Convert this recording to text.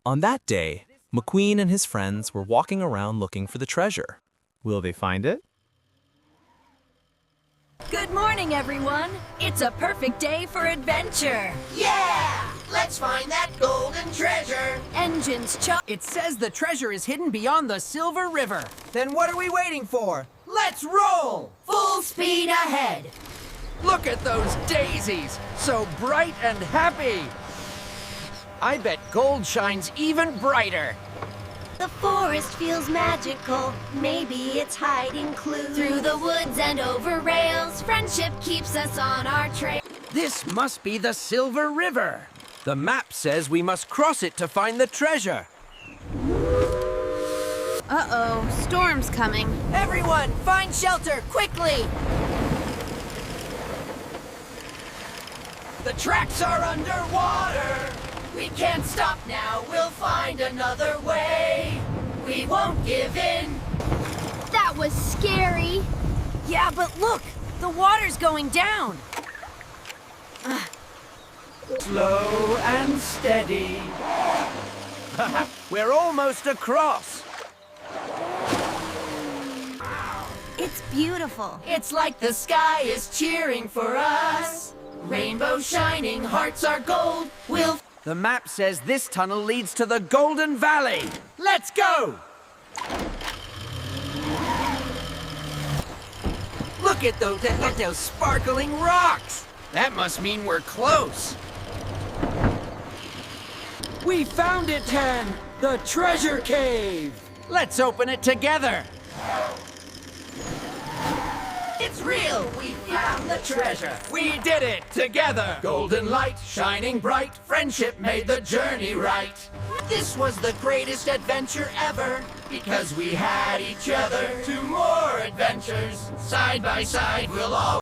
On that day, McQueen and his friends were walking around looking for the treasure. Will they find it? Good morning, everyone. It's a perfect day for adventure. Yeah! Let's find that golden treasure! Engines chop. It says the treasure is hidden beyond the Silver River. Then what are we waiting for? Let's roll! Full speed ahead! Look at those daisies, so bright and happy. I bet gold shines even brighter. The forest feels magical. Maybe it's hiding clues. Through the woods and over rails, friendship keeps us on our trail. This must be the Silver River. The map says we must cross it to find the treasure. Uh-oh, storm's coming. Everyone, find shelter, quickly! The tracks are underwater! We can't stop now, we'll find another way! We won't give in! That was scary. Yeah, but look, the water's going down. Slow and steady. We're almost across. It's beautiful. It's like the sky is cheering for us. Rainbow shining, hearts are gold. We'll... The map says this tunnel leads to the Golden Valley. Let's go! Look at those sparkling rocks. That must mean we're close. We found it, Tan! The treasure cave! Let's open it together. It's real! We found the treasure! We did it together! Golden light, shining bright, friendship made the journey right. This was the greatest adventure ever, because we had each other. 2 more adventures, side by side, we'll all